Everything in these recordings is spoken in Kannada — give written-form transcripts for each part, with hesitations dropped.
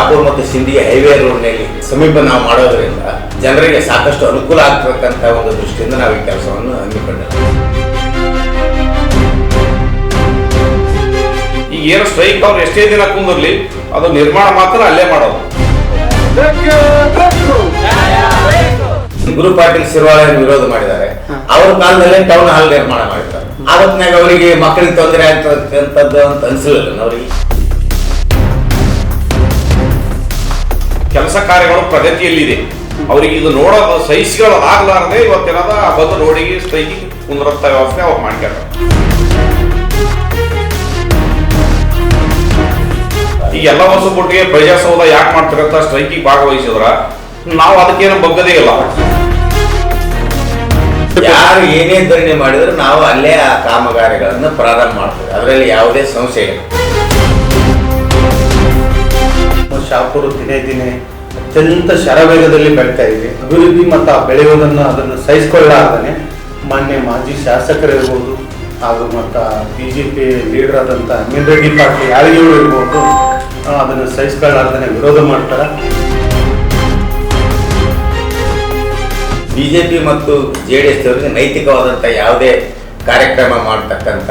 ಶಾಪುರ್ ಮತ್ತು ಸಿಂಧಿ ಹೈವೇ ರೋಡ್ನಲ್ಲಿ ಸಮೀಪ ನಾವು ಮಾಡೋದ್ರಿಂದ ಜನರಿಗೆ ಸಾಕಷ್ಟು ಅನುಕೂಲ ಆಗ್ತಕ್ಕಂಥ ಒಂದು ದೃಷ್ಟಿಯಿಂದ ನಾವು ಈ ಕೆಲಸವನ್ನು ಹಮ್ಮಿಕೊಂಡಿದ್ದೇವೆ. ಈಗ ಏನು ಸ್ಟ್ರೈಕ್ ಅವ್ರು ಎಷ್ಟೇ ದಿನ ಕುಂದಿರ್ಲಿ ಅದು ನಿರ್ಮಾಣ ಮಾತ್ರ ಅಲ್ಲೇ ಮಾಡೋದು. ಗುರು ಪಾಟೀಲ್ ಶಿರ್ವಾಳ ವಿರೋಧ ಮಾಡಿದ್ದಾರೆ. ಅವ್ರ ಕಾಲದಲ್ಲೇ ಟೌನ್ ಹಾಲ್ ನಿರ್ಮಾಣ ಮಾಡಿದ್ದಾರೆ. ಆವತ್ತಿನಾಗ ಅವರಿಗೆ ಮಕ್ಕಳಿಗೆ ತೊಂದರೆ ಆಗ್ತಕ್ಕಂಥದ್ದು ಅಂತ ಅನ್ಸಲಿಲ್ಲ ಅವರಿಗೆ. ಕೆಲಸ ಕಾರ್ಯಗಳು ಪ್ರಗತಿಯಲ್ಲಿದೆ. ಅವರಿಗೆ ಇದು ನೋಡೋದು ಸಹಿಸಿಗಳು ಆಗ್ಲಾರದೆ ಇವತ್ತೇನಾದ ಬಂದು ರೋಡಿಗೆ ಸ್ಟ್ರೈಕಿಗೆ ಕುಂದ್ರಂತ ವ್ಯವಸ್ಥೆ ಅವ್ರು ಮಾಡ್ತಾರೆ. ಈಗ ಎಲ್ಲ ವರ್ಷ ಕೊಟ್ಟಿಗೆ ಪ್ರಜಾಸೌಧ ಯಾಕೆ ಮಾಡ್ತಾರಂತ ಸ್ಟ್ರೈಕಿಗೆ ಭಾಗವಹಿಸಿದ್ರ ನಾವು ಅದಕ್ಕೇನು ಬಗ್ಗದೇ ಇಲ್ಲ. ಯಾರು ಏನೇ ಧರಣಿ ಮಾಡಿದ್ರು ನಾವು ಅಲ್ಲೇ ಆ ಕಾಮಗಾರಿಗಳನ್ನು ಪ್ರಾರಂಭ ಮಾಡ್ತೇವೆ. ಅದರಲ್ಲಿ ಯಾವುದೇ ಸಂಶಯ ಇಲ್ಲ. ಶಾಪುರ ದಿನೇ ದಿನೇ ಅತ್ಯಂತ ಶರವೇಗದಲ್ಲಿ ಬೆಳೀತಾ ಇದೆ. ಅಭಿವೃದ್ಧಿ ಮತ್ತು ಆ ಬೆಳೆಯುವುದನ್ನು ಅದನ್ನು ಸಹಿಸಿಕೊಳ್ಳಲಾರ್ದೇ ಮಾನ್ಯ ಮಾಜಿ ಶಾಸಕರಿರ್ಬೋದು ಹಾಗೂ ಮತ್ತು BJP ಲೀಡರ್ ಆದಂಥ ಅಮೀನ್ ರೆಡ್ಡಿ ಪಾಟೀಲ್ ಯಾರಿಗೂ ಇರ್ಬೋದು ಅದನ್ನು ಸಹಿಸಿಕೊಳ್ಳಲಾರ್ದೇ ವಿರೋಧ ಮಾಡ್ತಾರೆ. BJP ಮತ್ತು JDS ಅವರಿಗೆ ನೈತಿಕವಾದಂಥ ಯಾವುದೇ ಕಾರ್ಯಕ್ರಮ ಮಾಡ್ತಕ್ಕಂಥ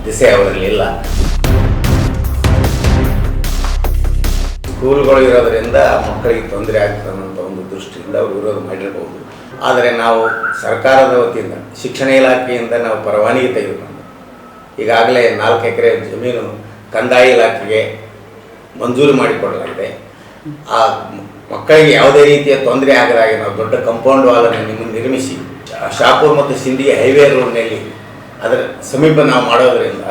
ದಿಸೆ ಅವರಲ್ಲಿ ಇಲ್ಲ. ಸ್ಕೂಲ್ಗಳು ಇರೋದರಿಂದ ಮಕ್ಕಳಿಗೆ ತೊಂದರೆ ಆಗ್ತದೆ ಅನ್ನೋ ಒಂದು ದೃಷ್ಟಿಯಿಂದ ಅವರು ವಿರೋಧ ಮಾಡಿರಬಹುದು. ಆದರೆ ನಾವು ಸರ್ಕಾರದ ವತಿಯಿಂದ ಶಿಕ್ಷಣ ಇಲಾಖೆಯಿಂದ ನಾವು ಪರವಾನಗಿ ತೆಗೆದುಕೊಂಡು ಈಗಾಗಲೇ 4 ಎಕರೆ ಜಮೀನು ಕಂದಾಯ ಇಲಾಖೆಗೆ ಮಂಜೂರು ಮಾಡಿಕೊಡಲಾಗಿದೆ. ಆ ಮಕ್ಕಳಿಗೆ ಯಾವುದೇ ರೀತಿಯ ತೊಂದರೆ ಆಗದಾಗೆ ನಾವು ದೊಡ್ಡ ಕಾಂಪೌಂಡ್ ವಾಲನ್ನು ನಿರ್ಮಿಸಿ ಶಾಪುರ್ ಮತ್ತು ಸಿಂಧಿ ಹೈವೇ ರೋಡ್ನಲ್ಲಿ ಅದರ ಸಮೀಪ ನಾವು ಮಾಡೋದರಿಂದ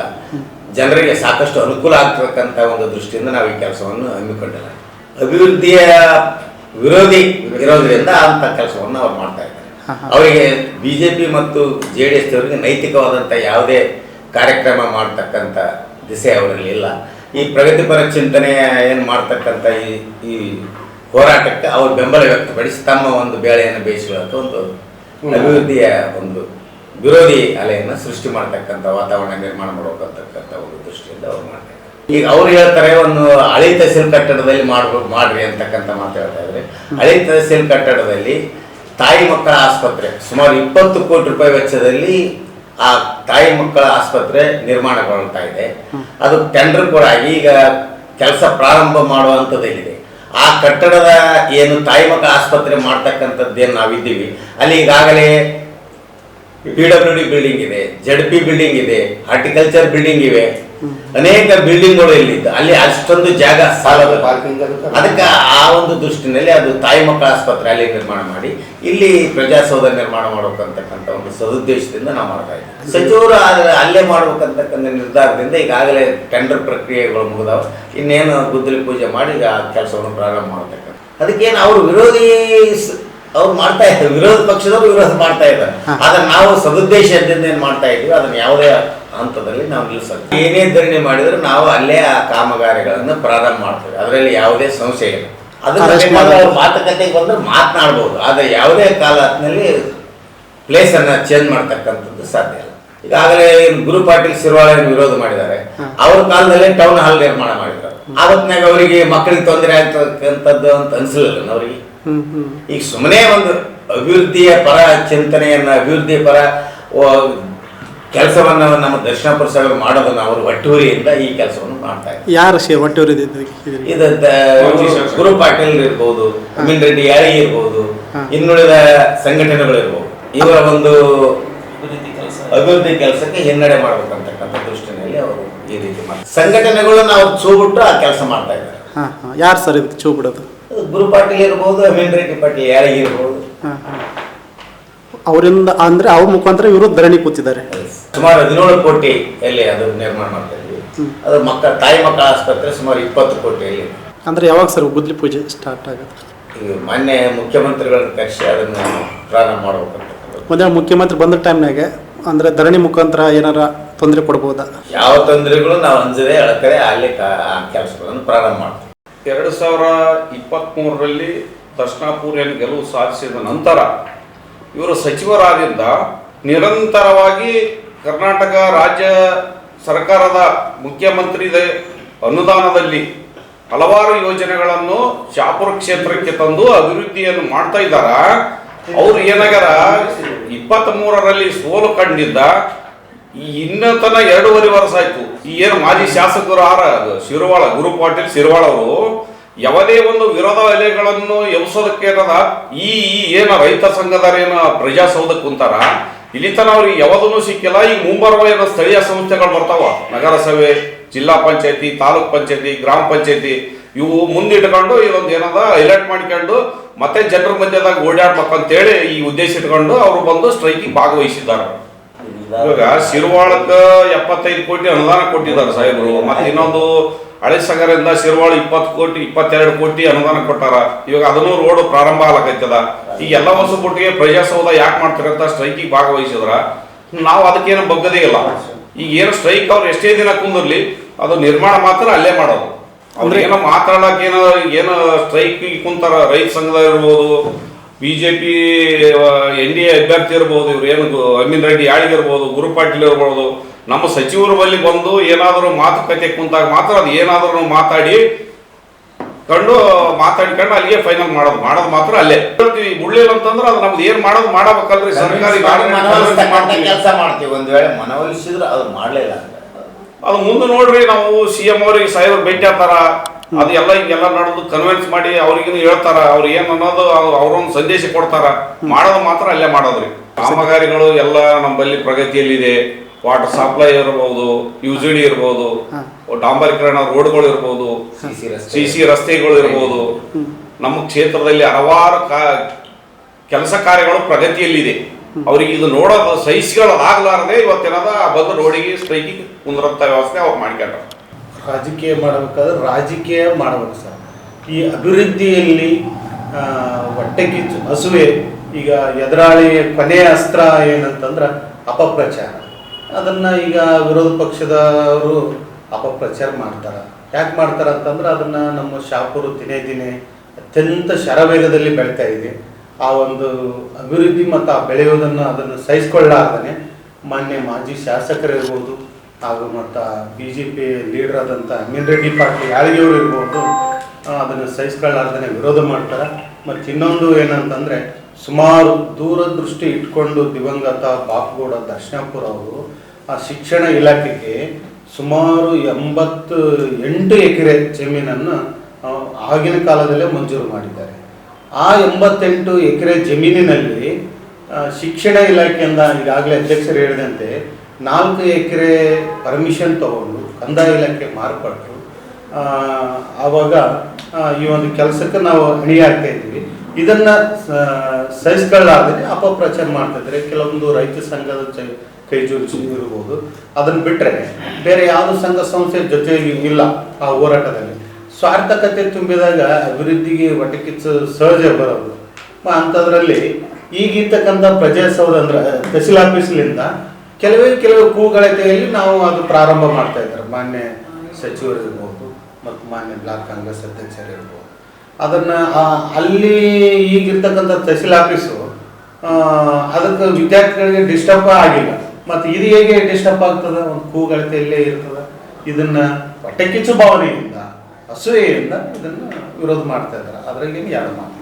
ಜನರಿಗೆ ಸಾಕಷ್ಟು ಅನುಕೂಲ ಆಗ್ತಕ್ಕಂಥ ಒಂದು ದೃಷ್ಟಿಯಿಂದ ನಾವು ಈ ಕೆಲಸವನ್ನು ಹಮ್ಮಿಕೊಂಡಿಲ್ಲ. ಅಭಿವೃದ್ಧಿಯ ವಿರೋಧಿ ಇರೋದ್ರಿಂದ ಅಂಥ ಕೆಲಸವನ್ನು ಅವ್ರು ಮಾಡ್ತಾ ಇದ್ದಾರೆ. ಅವರಿಗೆ BJP ಮತ್ತು JDS ಅವರಿಗೆ ನೈತಿಕವಾದಂಥ ಯಾವುದೇ ಕಾರ್ಯಕ್ರಮ ಮಾಡ್ತಕ್ಕಂಥ ದಿಸೆ ಅವರಲ್ಲಿ ಇಲ್ಲ. ಈ ಪ್ರಗತಿಪರ ಚಿಂತನೆ ಏನು ಮಾಡ್ತಕ್ಕಂಥ ಈ ಹೋರಾಟಕ್ಕೆ ಅವರು ಬೆಂಬಲ ವ್ಯಕ್ತಪಡಿಸಿ ತಮ್ಮ ಒಂದು ಬೇಳೆಯನ್ನು ಬೇಯಿಸಿಕೊಳ್ಳೋಕೆ ಒಂದು ಅಭಿವೃದ್ಧಿಯ ಒಂದು ವಿರೋಧಿ ಅಲೆಯನ್ನು ಸೃಷ್ಟಿ ಮಾಡ್ತಕ್ಕಂಥ ವಾತಾವರಣ ನಿರ್ಮಾಣ ಮಾಡಬೇಕಂತಕ್ಕಂಥ ಒಂದು ದೃಷ್ಟಿಯಿಂದ ಅವ್ರು ಮಾಡ್ತಾರೆ. ಈಗ ಅವ್ರು ಹೇಳ್ತಾರೆ ಒಂದು ಹಳೆ ತಹಸೀಲ್ ಕಟ್ಟಡದಲ್ಲಿ ಮಾಡ್ರಿ ಅಂತಕ್ಕಂಥ ಮಾತು ಹೇಳ್ತಾ ಇದ್ದಾರೆ. ಹಳೆ ತಹಸೀಲ್ ಕಟ್ಟಡದಲ್ಲಿ ತಾಯಿ ಮಕ್ಕಳ ಆಸ್ಪತ್ರೆ ಸುಮಾರು 20 ಕೋಟಿ ರೂಪಾಯಿ ವೆಚ್ಚದಲ್ಲಿ ಆ ತಾಯಿ ಮಕ್ಕಳ ಆಸ್ಪತ್ರೆ ನಿರ್ಮಾಣಗೊಳ್ತಾ ಇದೆ. ಅದು ಟೆಂಡರ್ ಕೂಡ ಆಗಿ ಈಗ ಕೆಲಸ ಪ್ರಾರಂಭ ಮಾಡುವಂಥದ್ದಿದೆ. ಆ ಕಟ್ಟಡದ ಏನು ತಾಯಿ ಮಕ್ಕಳ ಆಸ್ಪತ್ರೆ ಮಾಡ್ತಕ್ಕಂಥದ್ದೇನು ನಾವಿದ್ದೀವಿ ಅಲ್ಲಿ ಈಗಾಗಲೇ PWD ಬಿಲ್ಡಿಂಗ್ ಇದೆ, ZP ಬಿಲ್ಡಿಂಗ್ ಇದೆ, ಹಾರ್ಟಿಕಲ್ಚರ್ ಬಿಲ್ಡಿಂಗ್ ಇವೆ, ಅನೇಕ ಬಿಲ್ಡಿಂಗ್ಗಳು ಇಲ್ಲಿದ್ದು ಅಲ್ಲಿ ಅಷ್ಟೊಂದು ಜಾಗ ಸಾಲದ. ಅದಕ್ಕೆ ಆ ಒಂದು ದೃಷ್ಟಿನಲ್ಲಿ ಅದು ತಾಯಿ ಮಕ್ಕಳ ಆಸ್ಪತ್ರೆ ಅಲ್ಲಿ ನಿರ್ಮಾಣ ಮಾಡಿ ಇಲ್ಲಿ ಪ್ರಜಾಸೌಧ ನಿರ್ಮಾಣ ಮಾಡ್ಬೇಕಂತಕ್ಕಂಥ ಒಂದು ಸದುದ್ದೇಶದಿಂದ ನಾವು ಮಾಡ್ತಾ ಇದ್ದೀವಿ. ಸಚಿವರು ಅಲ್ಲೇ ಮಾಡ್ಬೇಕಂತಕ್ಕಂಥ ನಿರ್ಧಾರದಿಂದ ಈಗಾಗಲೇ ಟೆಂಡರ್ ಪ್ರಕ್ರಿಯೆಗಳು ಮುಗಿದಾವ. ಇನ್ನೇನು ಗುದ್ದಲಿ ಪೂಜೆ ಮಾಡಿ ಆ ಕೆಲಸವನ್ನು ಪ್ರಾರಂಭ ಮಾಡ್ತಕ್ಕಂಥ ಅದಕ್ಕೇನು ಅವರು ವಿರೋಧಿ ಅವ್ರು ಮಾಡ್ತಾ ಇದ್ದಾರೆ, ವಿರೋಧ ಪಕ್ಷದವರು ವಿರೋಧ ಮಾಡ್ತಾ ಇದ್ದಾರೆ. ಆದ್ರೆ ನಾವು ಸದುದ್ದೇಶದಿಂದ ಏನು ಮಾಡ್ತಾ ಇದ್ದೀವಿ ಅದನ್ನು ಯಾವುದೇ ಹಂತದಲ್ಲಿ ನಾವು ನಿಲ್ಲಿಸೋದು. ಏನೇ ಧರಣಿ ಮಾಡಿದ್ರು ನಾವು ಅಲ್ಲೇ ಆ ಕಾಮಗಾರಿಗಳನ್ನು ಪ್ರಾರಂಭ ಮಾಡ್ತೇವೆ. ಅದರಲ್ಲಿ ಯಾವುದೇ ಸಂಶಯ ಇಲ್ಲ. ಅದನ್ನ ಮಾತುಕತೆಗೆ ಬಂದ್ರೆ ಮಾತನಾಡ್ಬೋದು, ಆದರೆ ಯಾವುದೇ ಕಾಲದಲ್ಲಿ ಪ್ಲೇಸನ್ನು ಚೇಂಜ್ ಮಾಡ್ತಕ್ಕಂಥದ್ದು ಸಾಧ್ಯ ಇಲ್ಲ. ಈಗಾಗಲೇ ಗುರು ಪಾಟೀಲ್ ಶಿರ್ವಾಳ ವಿರೋಧ ಮಾಡಿದ್ದಾರೆ. ಅವ್ರ ಕಾಲದಲ್ಲೇ ಟೌನ್ ಹಾಲ್ ನಿರ್ಮಾಣ ಮಾಡಿದ್ದಾರೆ. ಆವತ್ತಿನಾಗ ಅವರಿಗೆ ಮಕ್ಕಳಿಗೆ ತೊಂದರೆ ಆಗ್ತಕ್ಕಂಥದ್ದು ಅಂತ ಅನ್ಸಲಿಲ್ಲ ಅವರಿಗೆ. ಈಗ ಸುಮ್ಮನೆ ಒಂದು ಅಭಿವೃದ್ಧಿಯ ಪರ ಚಿಂತನೆಯನ್ನ ಅಭಿವೃದ್ಧಿಯ ಪರ ಕೆಲಸವನ್ನ ನಮ್ಮ ದಕ್ಷಿಣಾಪುರ ಸಭೆ ಮಾಡೋದನ್ನ ಅವರು ಒಟ್ಟೂರಿಯಿಂದ ಈ ಕೆಲಸವನ್ನು ಮಾಡ್ತಾ ಇದ್ದಾರೆ. ಯಾರು ಒಟ್ಟೂರಿ ಇದು ಗುರು ಪಾಟೀಲ್ ಇರ್ಬೋದು, ಅಮೀನ್ ರೆಡ್ಡಿ ಯಾರಿಗೆ ಇರ್ಬೋದು, ಇನ್ನುಳಿದ ಸಂಘಟನೆಗಳು ಇರ್ಬೋದು. ಇವರ ಒಂದು ಅಭಿವೃದ್ಧಿ ಕೆಲಸಕ್ಕೆ ಹಿನ್ನಡೆ ಮಾಡ್ಬೇಕಂತಕ್ಕಂಥ ದೃಷ್ಟಿನಲ್ಲಿ ಅವರು ಈ ರೀತಿ ಮಾಡ್ತಾರೆ. ಸಂಘಟನೆಗಳು ನಾವು ಚೂ ಬಿಟ್ಟು ಆ ಕೆಲಸ ಮಾಡ್ತಾ ಇದ್ದಾರೆ. ಯಾರು ಸರ್ ಇದಕ್ಕೆ ಚೂ ಬಿಡೋದು? ಗುರು ಪಾಟೀಲ್ ಇರ್ಬೋದು, ಅಮೀನ್ ರೆಡ್ಡಿ ಪಾಟೀಲ್ ಯಾರಿಗೆ ಇರ್ಬೋದು. ಅವರಿಂದ ಅಂದ್ರೆ ಅವ್ರ ಮುಖಾಂತರ ಇವರು ಧರಣಿ ಕೂತಿದ್ದಾರೆ. ಸುಮಾರು 17 ಕೋಟಿಯಲ್ಲಿ ಅದು ನಿರ್ಮಾಣ ಮಾಡ್ತಾ ಇದ್ವಿ. ಅದು ತಾಯಿ ಮಕ್ಕಳ ಆಸ್ಪತ್ರೆ ಸುಮಾರು 20 ಕೋಟಿಯಲ್ಲಿ. ಅಂದ್ರೆ ಯಾವಾಗ ಸರ್ ಗುದ್ದಲಿ ಪೂಜೆ ಸ್ಟಾರ್ಟ್ ಆಗುತ್ತೆ? ಈಗ ಮೊನ್ನೆ ಮುಖ್ಯಮಂತ್ರಿಗಳನ್ನ ಕರೆಸಿ ಅದನ್ನು ಪ್ರಾರಂಭ ಮಾಡ್ಬೇಕಂತ. ಮೊದಲ ಮುಖ್ಯಮಂತ್ರಿ ಬಂದ ಟೈಮ್ನಾಗ ಅಂದ್ರೆ ಧರಣಿ ಮುಖಾಂತರ ಏನಾರ ತೊಂದರೆ ಕೊಡ್ಬೋದಾ? ಯಾವ ತೊಂದರೆಗಳು ನಾವು ಅಂಜದೆ ಅಳಕಡೆ ಅಲ್ಲಿ ಕೆಲಸಗಳನ್ನು ಪ್ರಾರಂಭ ಮಾಡ್ತೀವಿ. 2023ರಲ್ಲಿ ದಕ್ಷಿಣಾಪುರ ಗೆಲುವು ಸಾಧಿಸಿದ ನಂತರ ಇವರು ಸಚಿವರಾಗಿದ್ದ ನಿರಂತರವಾಗಿ ಕರ್ನಾಟಕ ರಾಜ್ಯ ಸರ್ಕಾರದ ಮುಖ್ಯಮಂತ್ರಿ ಅನುದಾನದಲ್ಲಿ ಹಲವಾರು ಯೋಜನೆಗಳನ್ನು ಶಾಪುರ ಕ್ಷೇತ್ರಕ್ಕೆ ತಂದು ಅಭಿವೃದ್ಧಿಯನ್ನು ಮಾಡ್ತಾ ಇದ್ದಾರ. ಅವ್ರು ಏನಾಗ್ಯಾರ 23ರಲ್ಲಿ ಸೋಲು ಕಂಡಿದ್ದ ಇನ್ನತನ 2.5 ವರ್ಷ ಆಯ್ತು. ಈ ಏನು ಮಾಜಿ ಶಾಸಕರು ಶಿರವಾಳ ಗುರು ಪಾಟೀಲ್ ಶಿರವಾಳ ಅವರು ಯಾವುದೇ ಒಂದು ವಿರೋಧ ಅಲೆಗಳನ್ನು ಎಬ್ಸೋದಕ್ಕೆ ಈ ಏನ ರೈತ ಸಂಘದರೇನು ಪ್ರಜಾಸೌಧಕ್ಕೆ ಕುಂತಾರ, ಇಲ್ಲಿ ತನ ಅವ್ರಿಗೆ ಯಾವ್ದೂ ಸಿಕ್ಕಿಲ್ಲ. ಈಗ ಮುಂಬರುವ ಏನೋ ಸ್ಥಳೀಯ ಸಂಸ್ಥೆಗಳು ಬರ್ತಾವ, ನಗರಸಭೆ, ಜಿಲ್ಲಾ ಪಂಚಾಯತಿ, ತಾಲೂಕ್ ಪಂಚಾಯತಿ, ಗ್ರಾಮ ಪಂಚಾಯತಿ, ಇವು ಮುಂದಿಟ್ಕೊಂಡು ಇದೊಂದು ಏನದ ಹೈಲೈಟ್ ಮಾಡ್ಕೊಂಡು ಮತ್ತೆ ಜನರ ಮಧ್ಯದಾಗ ಓಡಾಡ್ಬೇಕಂತೇಳಿ ಈ ಉದ್ದೇಶ ಇಟ್ಕೊಂಡು ಅವರು ಬಂದು ಸ್ಟ್ರೈಕಿಗೆ ಭಾಗವಹಿಸಿದ್ದಾರೆ. ಇವಾಗ ಶಿರ್ವಾಳಕ್ಕ 75 ಕೋಟಿ ಅನುದಾನ ಕೊಟ್ಟಿದ್ದಾರೆ ಸಾಹೇಬರು. ಮತ್ತೆ ಇನ್ನೊಂದು ಹಳೆ ಸಂಘದಿಂದ ಶಿರ್ವಾಳ 20 ಕೋಟಿ 22 ಕೋಟಿ ಅನುದಾನ ಕೊಟ್ಟಾರ. ಇವಾಗ ಅದನ್ನು ರೋಡ್ ಪ್ರಾರಂಭ ಆಗಕೈತದ. ಈಗ ಎಲ್ಲ ವರ್ಷ ಬಿಟ್ಟಿಗೆ ಪ್ರಜಾಸೌಧ ಯಾಕೆ ಮಾಡ್ತಾರಂತ ಸ್ಟ್ರೈಕಿಗೆ ಭಾಗವಹಿಸಿದ್ರ ನಾವು ಅದಕ್ಕೇನು ಬಗ್ಗದೇ ಇಲ್ಲ. ಈಗ ಏನು ಸ್ಟ್ರೈಕ್ ಅವ್ರು ಎಷ್ಟೇ ದಿನ ಕುಂದಿರ್ಲಿ ಅದು ನಿರ್ಮಾಣ ಮಾತ್ರ ಅಲ್ಲೇ ಮಾಡೋದು. ಅವ್ರು ಏನೋ ಮಾತಾಡಕ್ ಏನೋ ಸ್ಟ್ರೈಕ್ ಕುಂತಾರ. ರೈತ ಸಂಘದ ಇರ್ಬೋದು, ಬಿಜೆಪಿ NDA ಅಭ್ಯರ್ಥಿ ಇರ್ಬೋದು, ಇವ್ರು ಏನು ಅಮೀನ್ ರೆಡ್ಡಿ ಯಾಳಿಗೆ ಇರ್ಬೋದು, ಗುರು ಪಾಟೀಲ್ ಇರ್ಬೋದು, ನಮ್ಮ ಸಚಿವರ ಬಳಿ ಬಂದು ಏನಾದರೂ ಮಾತುಕತೆ ಕುಂತಾಗ ಮಾತ್ರ ಅದು ಏನಾದರೂ ಮಾತಾಡಿಕೊಂಡು ಅಲ್ಲಿಗೆ ಫೈನಲ್ ಮಾಡೋದು ಮಾತ್ರ ಅಲ್ಲೇ ಮುಳ್ಳಿಲ್ಲ ಅಂತಂದ್ರೆ ಅದು ನಮ್ದು ಏನ್ ಮಾಡೋದು ಮಾಡಬೇಕಲ್ರಿ. ಸರ್ಕಾರಿ ಕೆಲಸ ಮಾಡ್ತೀವಿ, ಒಂದ್ ವೇಳೆ ಮನವೊಲಿಸಿದ್ರೆ ಅದು ಮಾಡ್ಲಿಲ್ಲ ಅದು ಮುಂದೆ ನೋಡ್ರಿ. ನಾವು CM ಅವ್ರಿಗೆ ಸಾಹೇಬರು ಭೇಟಿ ಆಗ್ತಾರ, ಅದು ಎಲ್ಲ ಹಿಂಗೆಲ್ಲ ನಡೆದು ಕನ್ವಿನ್ಸ್ ಮಾಡಿ ಅವ್ರಿಗೂ ಹೇಳ್ತಾರ, ಅವ್ರು ಏನ್ ಅನ್ನೋದು ಅವ್ರೊಂದು ಸಂದೇಶ ಕೊಡ್ತಾರ. ಮಾಡೋದು ಮಾತ್ರ ಅಲ್ಲೇ ಮಾಡೋದ್ರಿ. ಕಾಮಗಾರಿಗಳು ಎಲ್ಲ ನಮ್ಮಲ್ಲಿ ಪ್ರಗತಿಯಲ್ಲಿದೆ. ವಾಟರ್ ಸಪ್ಲೈ ಇರ್ಬೋದು, UGD ಇರ್ಬೋದು, ಡಾಂಬರೀಕರಣ ರೋಡ್ಗಳು ಇರ್ಬೋದು, CC ರಸ್ತೆಗಳು ಇರ್ಬೋದು. ನಮ್ಮ ಕ್ಷೇತ್ರದಲ್ಲಿ ಹಲವಾರು ಕೆಲಸ ಕಾರ್ಯಗಳು ಪ್ರಗತಿಯಲ್ಲಿದೆ. ಅವ್ರಿಗೆ ಇದು ನೋಡೋದು ಸಹಿಸಿಗಳಾಗಲಾರದೆ ಇವತ್ತೇನದ ಬಂದು ರೋಡಿಗೆ ಸ್ಟ್ರೈಕಿಗೆ ಕುಂದ್ರಂತ ವ್ಯವಸ್ಥೆ ಅವ್ರು ಮಾಡ್ಕೊಂಡ್ರ. ರಾಜಕೀಯ ಮಾಡಬೇಕಾದ್ರೆ ರಾಜಕೀಯ ಮಾಡಬೇಕು ಸರ್. ಈ ಅಭಿವೃದ್ಧಿಯಲ್ಲಿ ಹೊಟ್ಟೆ ಕಿಚ್ಚು ಹಸುವೆ. ಈಗ ಎದುರಾಳಿ ಕೊನೆಯ ಅಸ್ತ್ರ ಏನಂತಂದ್ರೆ ಅಪಪ್ರಚಾರ. ಅದನ್ನು ಈಗ ವಿರೋಧ ಪಕ್ಷದವರು ಅಪಪ್ರಚಾರ ಮಾಡ್ತಾರೆ. ಯಾಕೆ ಮಾಡ್ತಾರೆ ಅಂತಂದ್ರೆ ಅದನ್ನು ನಮ್ಮ ಶಾಪುರ ದಿನೇ ದಿನೇ ಅತ್ಯಂತ ಶರವೇಗದಲ್ಲಿ ಬೆಳೀತಾ ಇದೆ. ಆ ಒಂದು ಅಭಿವೃದ್ಧಿ ಮತ್ತು ಆ ಬೆಳೆಯೋದನ್ನು ಅದನ್ನು ಸಹಿಸಿಕೊಳ್ಳಾರ್ದೇ ಮಾನ್ಯ ಮಾಜಿ ಶಾಸಕರಿರ್ಬೋದು ಹಾಗೂ ಮತ್ತು BJP ಲೀಡರ್ ಆದಂಥ ಅಮೀನ್ ರೆಡ್ಡಿ ಪಾಟೀಲ್ ಯಾಳಿಗೆಯವರು ಇರ್ಬೋದು, ಅದನ್ನು ಸಹಿಸ್ಕೊಳ್ಳಾರ್ದೇ ವಿರೋಧ ಮಾಡ್ತಾರೆ. ಮತ್ತು ಇನ್ನೊಂದು ಏನಂತಂದರೆ ಸುಮಾರು ದೂರದೃಷ್ಟಿ ಇಟ್ಕೊಂಡು ದಿವಂಗತ ಬಾಪುಗೌಡ ದರ್ಶನಾಪುರ ಅವರು ಆ ಶಿಕ್ಷಣ ಇಲಾಖೆಗೆ ಸುಮಾರು 88 ಎಕರೆ ಜಮೀನನ್ನು ಆಗಿನ ಕಾಲದಲ್ಲೇ ಮಂಜೂರು ಮಾಡಿದ್ದಾರೆ. ಆ 88 ಎಕರೆ ಜಮೀನಿನಲ್ಲಿ ಶಿಕ್ಷಣ ಇಲಾಖೆಯಿಂದ ಈಗಾಗಲೇ ಅಧ್ಯಕ್ಷರು ಹೇಳಿದಂತೆ 4 ಎಕರೆ ಪರ್ಮಿಷನ್ ತಗೊಂಡು ಕಂದಾಯ ಇಲಾಖೆ ಮಾರ್ಪಟ್ಟರು. ಆವಾಗ ಈ ಒಂದು ಕೆಲಸಕ್ಕೆ ನಾವು ಅಣಿಯಾಗ್ತಾ ಇದ್ದೀವಿ. ಇದನ್ನು ಸಹಿಸ್ಕೊಳ್ಳಾರ್ದೇ ಅಪಪ್ರಚಾರ ಮಾಡ್ತಿದ್ದಾರೆ. ಕೆಲವೊಂದು ರೈತ ಸಂಘದ ಕೈ ಜೋಡಿಸಿ ಇರ್ಬೋದು. ಅದನ್ನು ಬಿಟ್ಟರೆ ಬೇರೆ ಯಾವುದೋ ಸಂಘ ಸಂಸ್ಥೆ ಜೊತೆಗೆ ಇಲ್ಲ ಆ ಹೋರಾಟದಲ್ಲಿ. ಸ್ವಾರ್ಥಕತೆ ತುಂಬಿದಾಗ ಅಭಿವೃದ್ಧಿಗೆ ಹೊಟ್ಟೆ ಕಿಚ್ಚು ಸಹಜ ಬರೋದು. ಅಂಥದ್ರಲ್ಲಿ ಈಗಿರ್ತಕ್ಕಂಥ ಪ್ರಜಾಸೌಧ ಅಂದ್ರೆ ತಹಸೀಲ್ ಆಫೀಸ್ಲಿಂದ ಕೆಲವೇ ಕೂಗಳತೆಯಲ್ಲಿ ನಾವು ಅದು ಪ್ರಾರಂಭ ಮಾಡ್ತಾ ಇದ್ದಾರೆ. ಮಾನ್ಯ ಸಚಿವರು ಇರ್ಬೋದು ಮತ್ತು ಮಾನ್ಯ ಬ್ಲಾಕ್ ಕಾಂಗ್ರೆಸ್ ಅಧ್ಯಕ್ಷರು ಇರ್ಬೋದು. ಅದನ್ನು ಅಲ್ಲಿ ಈಗಿರ್ತಕ್ಕಂಥ ತಹಸೀಲ್ ಆಫೀಸು ಅದಕ್ಕೆ ವಿದ್ಯಾರ್ಥಿಗಳಿಗೆ ಡಿಸ್ಟರ್ಬ್ ಆಗಿಲ್ಲ. ಮತ್ತು ಇದು ಹೇಗೆ ಡಿಸ್ಟರ್ಬ್ ಆಗ್ತದೆ? ಒಂದು ಕೂಗಳತೆಯಲ್ಲೇ ಇರ್ತದೆ. ಇದನ್ನು ಹೊಟ್ಟೆ ಕಿಚ್ಚು ಭಾವನೆಯಿಂದ, ಅಸೂಯೆಯಿಂದ ಇದನ್ನು ವಿರೋಧ ಮಾಡ್ತಾ ಇದ್ದಾರೆ. ಅದರಲ್ಲಿ ಎರಡು ಮಾತು